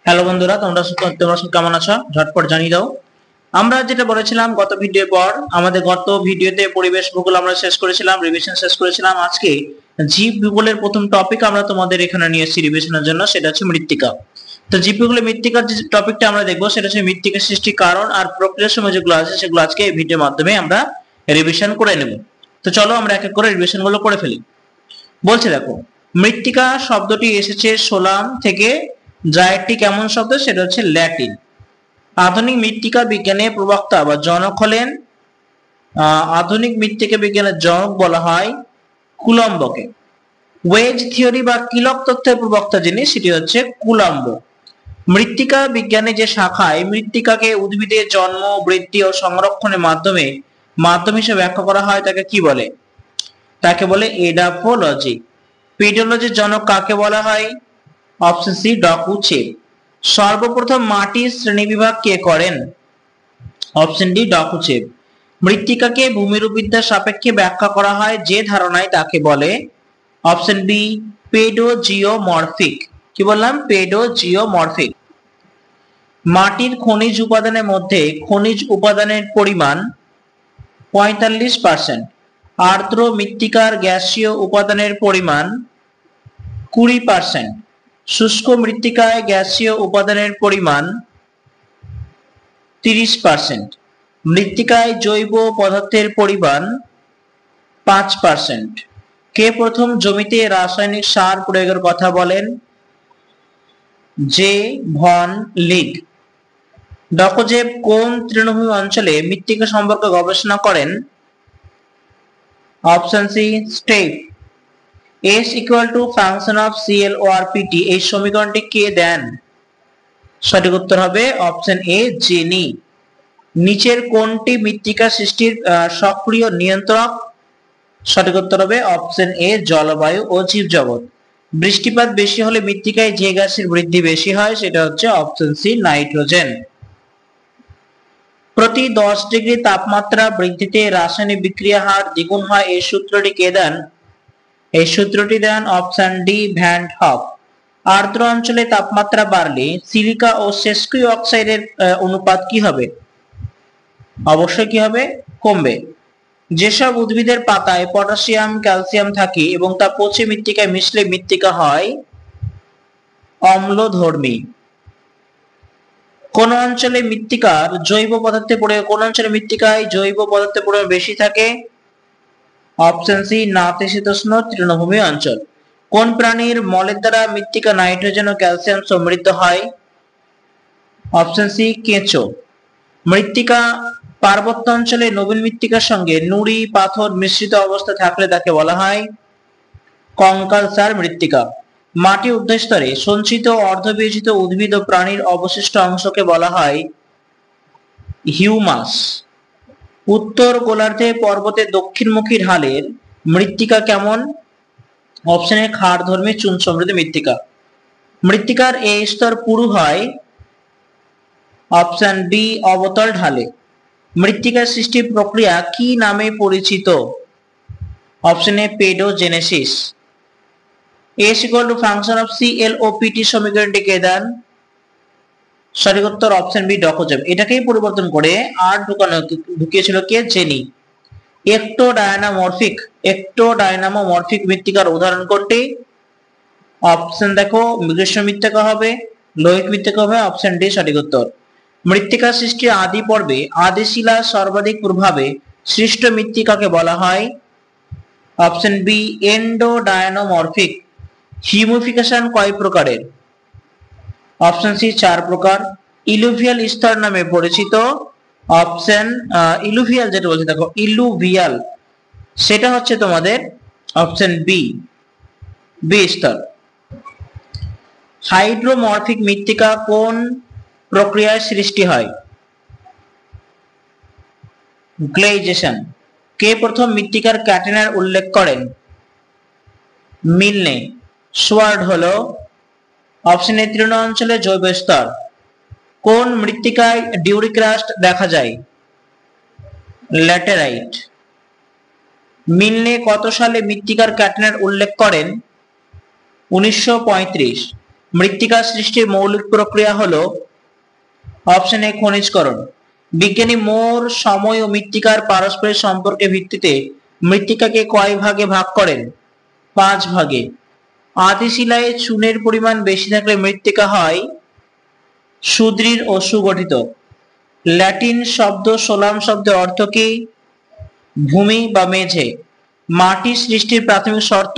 Hello বন্ধুরা, তোমরা সব কেমন আছো? ঝটপট জানিয়ে দাও। আমরা যেটা বলেছিলাম গত ভিডিওর পর, আমাদের গত ভিডিওতে পরিবেশ ভূগোল আমরা শেষ করেছিলাম, রিভিশন শেষ করেছিলাম। আজকে জীব ভূগোলের প্রথম টপিক আমরা তোমাদের এখানে নিয়ে এসেছি রিভিশনের জন্য, সেটা হচ্ছে মৃত্তিকা। তো জীব ভূগোলের মৃত্তিকার যে টপিকটা আমরা দেখবো সেটা হচ্ছে মৃত্তিকা সৃষ্টির কারণ আর প্রক্রিয়ার সময় যেগুলো আছে সেগুলো আজকে এই ভিডিওর মাধ্যমে আমরা রিভিশন করে নেব। তো চলো আমরা এক এক করে রিভিশন গুলো করে ফেলি। বলছে দেখো, মৃত্তিকা শব্দটি এসেছে সোলাম থেকে, যা একটি কেমন শব্দ, সেটা হচ্ছে ল্যাটিন। আধুনিক মৃত্তিকা বিজ্ঞানের প্রবক্তা বা জনক হলেন, আধুনিক মৃত্তিকা বিজ্ঞানের জনক বলা হয় কুলম্বকে। ওয়েজ থিওরি বা কিলক তত্ত্বের প্রবক্তা যিনি, সেটি হচ্ছে কুলম্ব। মৃত্তিকা বিজ্ঞানের যে শাখায় মৃত্তিকাকে উদ্ভিদের জন্ম, বৃদ্ধি ও সংরক্ষণের মাধ্যম হিসেবে ব্যাখ্যা করা হয় তাকে কি বলে? তাকে বলে এডাফোলজি। পেডোলজির জনক কাকে বলা হয়? Option C, Dokuchaev. সর্বপ্রথম মাটির শ্রেণীবিভাগ কে করেন? Option D, Dokuchaev. মৃত্তিকাকে ভূমিরূপবিদ্যার সাপেক্ষে ব্যাখ্যা করা হয় যে ধারণায়, তাকে বলে? Option B, pedogeomorphic. কি বললাম? পেডোজিওমরফিক। মাটির খনিজ উপাদানের মধ্যে খনিজ উপাদানের পরিমাণ 45%। আর্দ্র মৃত্তিকার গ্যাসীয় উপাদানের পরিমাণ 20%। শুষ্ক মৃত্তিকায় গ্যাসীয় উপাদানের পরিমাণ 30%। মৃত্তিকায় জৈব পদার্থের পরিমাণ 5%। কে প্রথম জমিতে রাসায়নিক সার প্রয়োগের কথা বলেন? J von league. ডকোজেভ কোন তৃণভূমি অঞ্চলে মৃত্তিকা সম্পর্কে গবেষণা করেন? Option C, step. S equal to function of CL or PT, এই সমীকরণটি কে দেন? সঠিক উত্তর হবে অপশন এ, জেনি। নিচের কোনটি মৃত্তিকা সৃষ্টির সক্রিয় নিয়ন্ত্রক? সঠিক উত্তর হবে অপশন এ, জলবায়ু ও জীবজগৎ। বৃষ্টিপাত বেশি হলে মৃত্তিকায় যে গ্যাসের বৃদ্ধি বেশি হয়, সেটা হচ্ছে অপশন সি, নাইট্রোজেন। প্রতি 10 ডিগ্রি তাপমাত্রা বৃদ্ধিতে রাসায়নিক বিক্রিয়া হার দ্বিগুণ হয়, এই সূত্রটি কে দেন? এই সূত্রটি দেন অপশন ডি, ভ্যান হক। আর্দ্র অঞ্চলে তাপমাত্রা বাড়লে সিলিকা ও সেস্কিউ অক্সাইডের অনুপাত কি হবে? অবশ্যই কি হবে? কমবে। যেসব উদ্ভিদের পাতায় পটাশিয়াম, ক্যালসিয়াম থাকে এবং তা পচে মৃত্তিকায় মিশলে মৃত্তিকা হয় অম্লধর্মী। কোন অঞ্চলে মৃত্তিকায় জৈব পদার্থের পরিমাণ বেশি থাকে? অপশন সি, নাতিশীতোষ্ণ তৃণভূমি অঞ্চল। কোন প্রাণীর মলের দ্বারা মৃত্তিকা নাইট্রোজেন ও ক্যালসিয়াম সমৃদ্ধ হয়? অপশন সি, কেঁচো। মৃত্তিকা পার্বত্য অঞ্চলে নবীন মৃত্তিকার সঙ্গে নুড়ি পাথর মিশ্রিত অবস্থা থাকলে তাকে বলা হয় কঙ্কালসার মৃত্তিকা। মাটি ঊর্ধ্বস্তরে সঞ্চিত অর্ধবিয়োজিত উদ্ভিদ ও প্রাণীর অবশিষ্ট অংশকে বলা হয় হিউমাস। উত্তর গোলার্ধে পর্বতের দক্ষিণমুখী ঢালের মৃত্তিকা কেমন? অপশন এ, ক্ষারধর্মী চুন সমৃদ্ধ মৃত্তিকা। মৃত্তিকার এই স্তর পুরু হয় অপশন বি, অবতল ঢালে। মৃত্তিকার সৃষ্টির প্রক্রিয়া কি নামে পরিচিত? Option A, pedogenesis. S equal to function of CL O PT সমীকরণটি কে দেন? সঠিক উত্তর অপশন বি, ডকোজেভ। এটাকেই পরিবর্তন করে আর ঢুকিয়েছিল কে? জেনি। একটোডায়নামোমরফিক মৃত্তিকার উদাহরণ কোনটি? অপশন দেখো, গ্রীষ্ম মৃত্তিকা হবে, লোহিত মৃত্তিকা হবে, অপশন ডি সঠিক উত্তর। মৃত্তিকা সৃষ্টির আদি পর্বে আদি শিলার সর্বাধিক প্রভাবে সৃষ্ট মৃত্তিকাকে বলা হয়? Option B, এন্ডোডায়নামোমরফিক। হিউমিফিকেশন কয় প্রকারের? অপশন সি, 4 প্রকার। ইলুভিয়াল স্তর নামে পরিচিত? অপশন ইলুভিয়াল, যেটা বলছে দেখো ইলুভিয়াল, সেটা হচ্ছে তোমাদের অপশন বি, বি স্তর। হাইড্রোমরফিক মৃত্তিকা কোন প্রক্রিয়ায় সৃষ্টি হয়? গ্লেইজেশন। কে প্রথম মৃত্তিকার ক্যাটেনার উল্লেখ করেন? মিলনে। সোয়ার্ড হলো অপশন এ, তৃণ অঞ্চলে জৈব স্তর। কোন মৃত্তিকায় ডিউরিক্রাস্ট দেখা যায়? ল্যাটেরাইট। মিলনে কত সালে মৃত্তিকার ক্যাটেনার উল্লেখ করেন? 1935। মৃত্তিকা সৃষ্টির মৌলিক প্রক্রিয়া হলো অপশন এ খনিজকরণ। বিজ্ঞানী মোর সময় ও মৃত্তিকার পারস্পরিক সম্পর্কের ভিত্তিতে মৃত্তিকাকে কয় ভাগে ভাগ করেন? 5 ভাগে। আদি শিলায় চুনের পরিমাণ বেশি থাকলে মৃত্তিকা হয় সুদৃঢ় ও সুগঠিত। ল্যাটিন শব্দ সোলাম শব্দের অর্থ কি? ভূমি বা মেঝে। মাটি সৃষ্টির প্রাথমিক শর্ত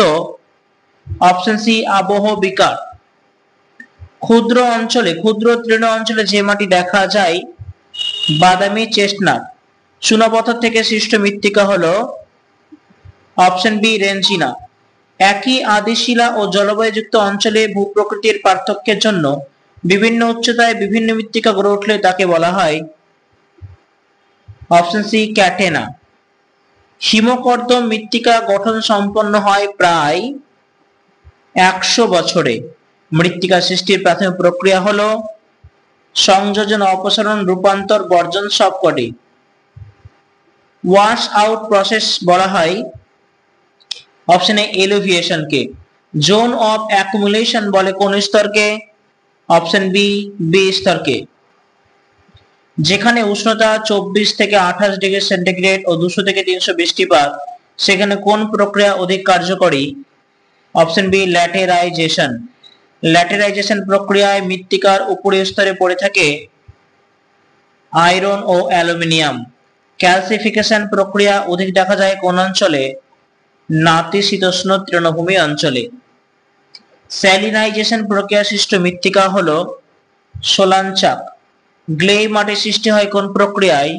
অপশন সি আবহ বিকার। ক্ষুদ্র তৃণ অঞ্চলে যে মাটি দেখা যায় বাদামি চেস্টনাট। চুনাপাথর থেকে সৃষ্ট মৃত্তিকা হলো অপশন বি রেঞ্চিনা। একই আদিশিলা ও জলবায়ুযুক্ত অঞ্চলে ভূপ্রকৃতির পার্থক্যের জন্য বিভিন্ন উচ্চতায় বিভিন্ন মৃত্তিকা গড়ে উঠলে তাকে বলা হয় অপশন সি ক্যাটেনা। হিমকর্দম মৃত্তিকা গঠন সম্পন্ন হয় প্রায় 100 বছরে। মৃত্তিকা সৃষ্টির প্রাথমিক প্রক্রিয়া হলো সংযোজন, অপসারণ, রূপান্তর, বর্জন সবকটি। ওয়াশ আউট প্রসেস বলা হয় option A এলিভিয়েশন K. Zone of accumulation বলে কোন স্তরকে? অপশন বি স্তরকে। যেখানে উষ্ণতা 24 থেকে 28 ডিগ্রি সেন্টিগ্রেড ও 200 থেকে 300 বৃষ্টিপাত, সেখানে কোন প্রক্রিয়া অধিক কার্যকরী? Option B ল্যাটেরাইজেশন। ল্যাটেরাইজেশন প্রক্রিয়ায় মৃত্তিকার উপরের স্তরে পড়ে থাকে আয়রন ও অ্যালুমিনিয়াম। ক্যালসিফিকেশন প্রক্রিয়া অধিক দেখা যায় কোন অঞ্চলে? নাতিশীতোষ্ণ তৃণভূমি অঞ্চলে। স্যালিনাইজেশন প্রক্রিয়া সৃষ্ট মৃত্তিকা হলো সোলাঞ্চাক। গ্লে মাটি সৃষ্টি হয় কোন প্রক্রিয়ায়?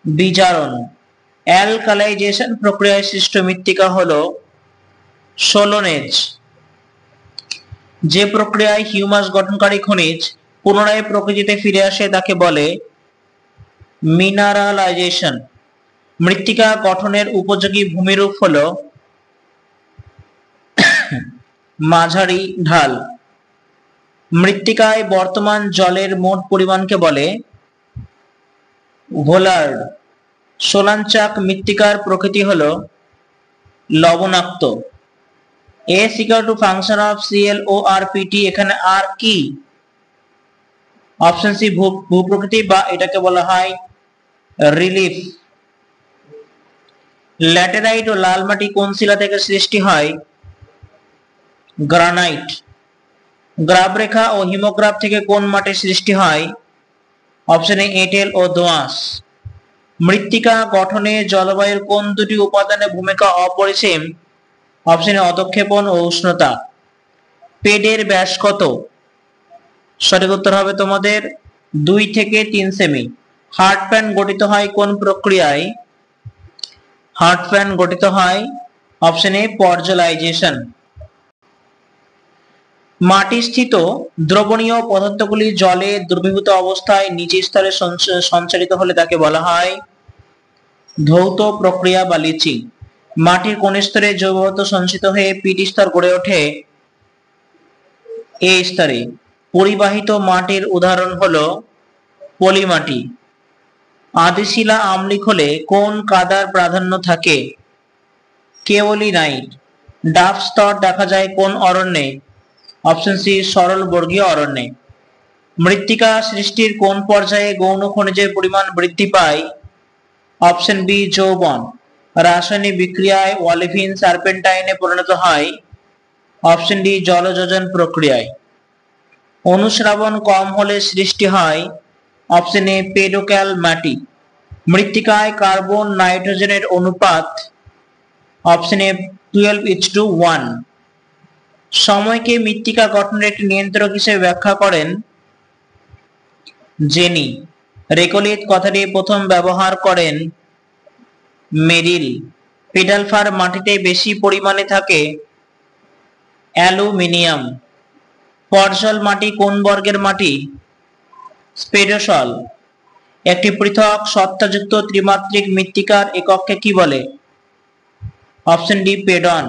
বিজারণ। অ্যালকালাইজেশন প্রক্রিয়ায় সৃষ্ট মৃত্তিকা হলো সোলোনেজ। যে প্রক্রিয়ায় হিউমাস গঠনকারী খনিজ পুনরায় প্রকৃতিতে ফিরে আসে তাকে বলে মিনারালাইজেশন। মৃত্তিকা গঠনের উপযোগী ভূমিরূপ হলো মাঝারি ঢাল। মৃত্তিকায় বর্তমান জলের মোট পরিমাণকে বলে ভোলার্ড। সোলাঞ্চাক মৃত্তিকার প্রকৃতি হলো লবণাক্ত। S equal to function of ClORPT, এখানে আর কি? অপশন সি ভূপ্রকৃতি বা এটাকে বলা হয় রিলিফ। ল্যাটেরাইট ও লাল মাটি কোন শিলা থেকে সৃষ্টি হয়? গ্রানাইট। গ্রাবরেখা ও হিমোগ্রাফ থেকে কোন মাটির সৃষ্টি হয়? অপশন এ এঁটেল ও দোআঁশ। মৃত্তিকা গঠনে জলবায়ুর কোন দুটি উপাদানের ভূমিকা অপরিসীম? অপশন এ অধঃক্ষেপণ ও উষ্ণতা। পেডের ব্যাস কত? সঠিক উত্তর হবে তোমাদের 2 থেকে 3 সেমি। হার্ড প্যান গঠিত হয় কোন প্রক্রিয়ায়? হার্ড প্যান গঠিত হয় অপশন এ পর্জলাইজেশন। মাটিস্থিত দ্রবণীয় পদার্থগুলি জলে দ্রবীভূত অবস্থায় নিচের স্তরে সঞ্চারিত হলে তাকে বলা হয় ধৌত প্রক্রিয়া বা লিচিং। মাটির কোন স্তরে জৈব পদার্থ সঞ্চিত হয়ে পিটি স্তর গড়ে ওঠে? এ স্তরে। পরিবাহিত মাটির উদাহরণ হলো পলিমাটি। আদিশিলা আম্লিক হলে কোন কাদার প্রাধান্য থাকে? কেওলিনাইট। ডাব স্তর দেখা যায় কোন অরণ্যে? অপশন সি সরল বর্গীয় অরণ্যে। মৃত্তিকা সৃষ্টির কোন পর্যায়ে গৌণ খনিজের পরিমাণ বৃদ্ধি পায়? অপশন বি যৌবন। রাসায়নিক বিক্রিয়ায় অলিভিন সার্পেন্টাইনে পরিণত হয়? অপশন ডি জলযোজন প্রক্রিয়ায়। অনুস্রাবণ কম হলে সৃষ্টি হয়? অপশন এ পেডোক্যাল মাটি। মৃত্তিকায় কার্বন নাইট্রোজেনের অনুপাত? Option A 12:1। সময়কে মৃত্তিকা গঠনের একটি নিয়ন্ত্রক হিসেবে ব্যাখ্যা করেন জেনি। রেকোলিথ কথাটি প্রথম ব্যবহার করেন মেরিল। পেডালফার মাটিতে বেশি পরিমাণে থাকে অ্যালুমিনিয়াম। পর্জল মাটি কোন বর্গের মাটি? স্পেডোসল। একটি পৃথক সত্তাযুক্ত ত্রিমাত্রিক মৃত্তিকার একককে কি বলে? Option D pedon.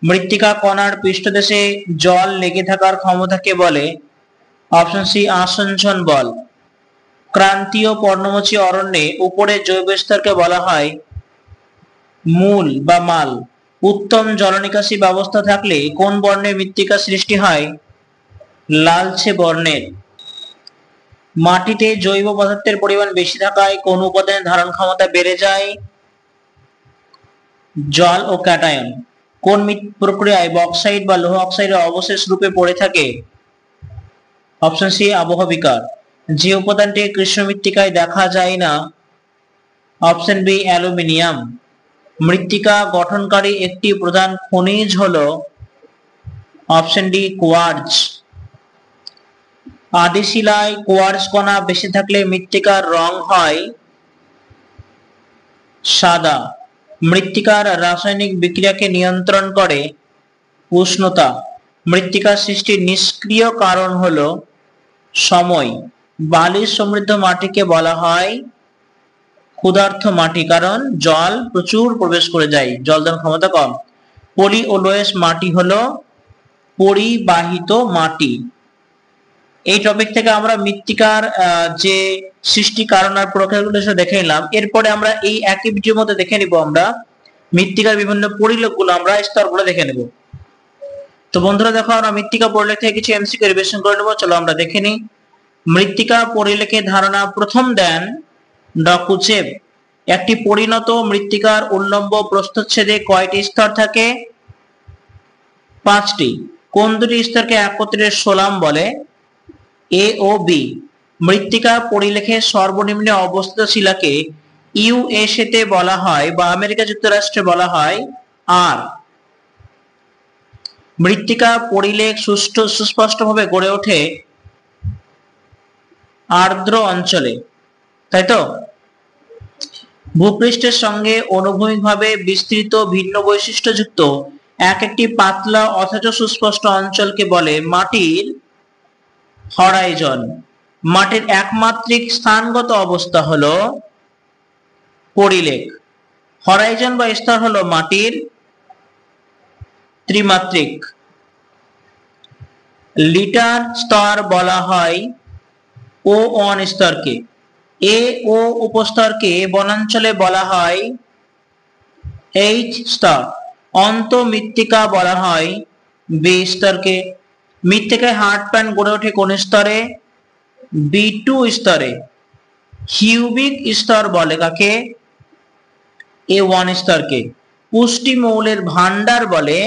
মৃত্তিকা কণার পৃষ্ঠদেশে জল লেগে থাকার ক্ষমতাকে বলে? অপশন সি আসঞ্জন বল। ক্রান্তীয় পর্ণমোচী অরণ্যে উপরে জৈব স্তরকে বলা হয় মূল বা মাল। উত্তম জলনিকাশি ব্যবস্থা থাকলে কোন বর্ণের মৃত্তিকা সৃষ্টি হয়? লালচে বর্ণের। মাটিতে জৈব পদার্থের পরিমাণ বেশি থাকায় কোন উপাদানের ধারণ ক্ষমতা বেড়ে যায়? জল ও ক্যাটায়ন। কোন প্রক্রিয়ায় বক্সাইট বা লৌহ অক্সাইডের অবশেষ রূপে পড়ে থাকে? অপশন সি আবহ বিকার। যে উপাদানটি কৃষ্ণ মৃত্তিকায় দেখা যায় না? Option B aluminium. মৃত্তিকা গঠনকারী একটি প্রধান খনিজ হলো? Option D quartz. আদি শিলায় কোয়ার্জ কণা বেশি থাকলে মৃত্তিকার রং হয় সাদা। মৃত্তিকার রাসায়নিক বিক্রিয়াকে নিয়ন্ত্রণ করে উষ্ণতা। মৃত্তিকা সৃষ্টির নিষ্ক্রিয় কারণ হলো সময়। বালি সমৃদ্ধ মাটিকে বলা হয় ক্ষুধার্ত মাটি, কারণ জল প্রচুর প্রবেশ করে যায়, জলদান ক্ষমতা কম। পলি ও লোয়েস মাটি হলো পরিবাহিত মাটি। এই টপিক থেকে আমরা মৃত্তিকার যে সৃষ্টি কারণ আর প্রক্রিয়াগুলো দেখে নিলাম। এরপরে আমরা এই একই ভিডিওর মধ্যে দেখে নিব আমরা মৃত্তিকার বিভিন্ন পরিলেখগুলো, আমরা স্তরগুলো দেখে নেব। তো বন্ধুরা দেখো, আমরা মৃত্তিকা পরিলেখ থেকে কিছু এমসিকিউ রিভিশন করে নেব। চলো আমরা দেখে নিই। মৃত্তিকা পরিলেখের ধারণা প্রথম দেন ডকুচেভ। একটি পরিণত মৃত্তিকার উল্লম্ব প্রস্থচ্ছেদে কয়টি স্তর থাকে? 5টি। কোন দুটি স্তরকে একত্রে সোলাম বলে? এ ও বি। মৃত্তিকা পরিলেখে সর্বনিম্নে অবস্থিত শিলাকে ইউএসএ তে বলা হয় বা আমেরিকা যুক্তরাষ্ট্রে বলা হয় আর। মৃত্তিকা পরিলেখ সুস্পষ্টভাবে গড়ে ওঠে আর্দ্র অঞ্চলে, তাই তো? ভূপৃষ্ঠের সঙ্গে অনুভূমিকভাবে বিস্তৃত ভিন্ন বৈশিষ্ট্যযুক্ত একটি পাতলা অথচ সুস্পষ্ট অঞ্চলকে বলে মাটির হরাইজন। মাটির একমাত্রিক স্থানগত অবস্থা হলো পরিলেখ। হরাইজন বা স্তর হলো মাটির ত্রিমাত্রিক। লিটার স্তর বলা হয় O1 স্তরকে। এ ও উপস্তরকে বনাঞ্চলে বলা হয় H স্তর। অন্তঃমৃত্তিকা বলা হয় বি স্তরকে। মৃত্তিকায় হার্ড প্যান গড়ে ওঠে কোন স্তরে? B2 স্তরে। কিউবিক স্তর বলে কাকে? A1 স্তরকে। পুষ্টি মৌলের ভান্ডার বলে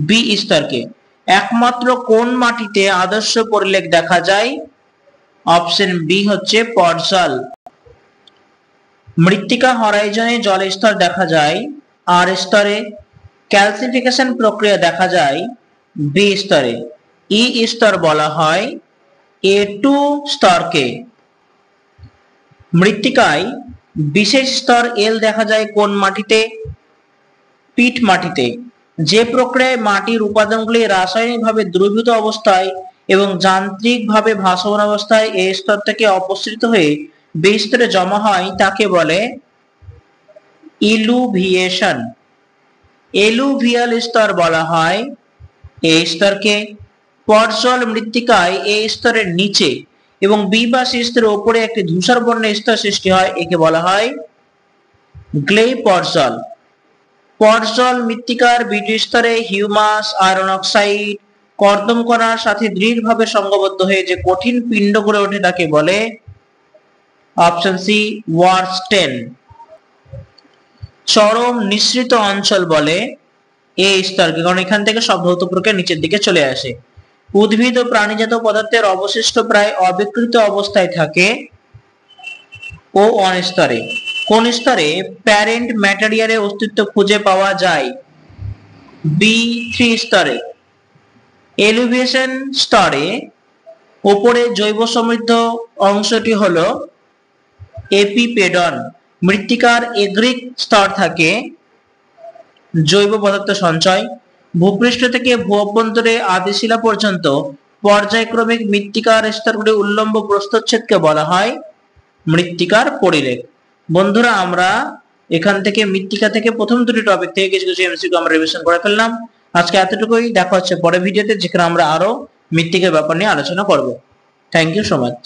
বি স্তরকে। একমাত্র কোন মাটিতে আদর্শ পরিলেখ দেখা যায়? অপশন বি হচ্ছে পর্জল। মৃত্তিকা হরাইজনে জল স্তর দেখা যায় আর স্তরে। ক্যালসিফিকেশন প্রক্রিয়া দেখা যায় বি স্তরে। ই স্তর বলা হয় A2 স্তরকে। মৃত্তিকায় বিশেষ স্তর এল দেখা যায় কোন মাটিতে? পিট মাটিতে। যে প্রক্রিয়ায় মাটির উপাদানগুলি রাসায়নিকভাবে দ্রবীভূত অবস্থায় এবং যান্ত্রিকভাবে ভাসমান অবস্থায় এই স্তর থেকে অপসৃত হয়ে বি স্তরে জমা হয় তাকে বলে ইলুভিয়েশন। এলুভিয়াল স্তর বলা হয় এই স্তরকে। পর্জল মৃত্তিকায় এই স্তরের নিচে এবং বি বা সি স্তরের উপরে একটি ধূসর বর্ণের স্তর সৃষ্টি হয়, একে বলা হয় গ্লে পর্জল। পর্জল মৃত্তিকার বিটি স্তরে হিউমাস, আয়রন অক্সাইড, কর্দম কণার সাথে দৃঢ়ভাবে সংঘবদ্ধ হয়ে যে কঠিন পিণ্ড গড়ে ওঠে তাকে বলে অপশন সি ওয়ারস্টেন। চরম নিঃসৃত অঞ্চল বলে এই স্তরকে, কারণ এখান থেকে সব ভৌত প্রক্রিয়া নিচের দিকে চলে আসে। উদ্ভিদ ও প্রাণীজাত পদার্থের অবশিষ্ট প্রায় অবিকৃত অবস্থায় থাকে O1 স্তরে। কোন স্তরে প্যারেন্ট ম্যাটেরিয়ালের অস্তিত্ব খুঁজে পাওয়া যায়? B3 স্তরে। এলিভেশন স্তরে উপরে জৈব সমৃদ্ধ অংশটি হলো এপিপেডন। মৃত্তিকার এগ্রিক স্তর থাকে জৈব পদার্থ সঞ্চয়। ভূপৃষ্ঠ থেকে ভূ অভ্যন্তরে আদি শিলা পর্যন্ত পর্যায়ক্রমিক মৃত্তিকার স্তরগুলি উল্লম্ব প্রস্থচ্ছেদকে বলা হয় মৃত্তিকার পরিলেখ। বন্ধুরা, আমরা এখান থেকে মৃত্তিকা থেকে প্রথম দুটি টপিক থেকে কিছু কিছু এমসিকিউ আমরা রিভিশন করে ফেললাম। আজকে এতটুকুই। দেখা হচ্ছে পরের ভিডিওতে, যেখানে আমরা আরো মৃত্তিকার ব্যাপার নিয়ে আলোচনা করব। Thank you so much.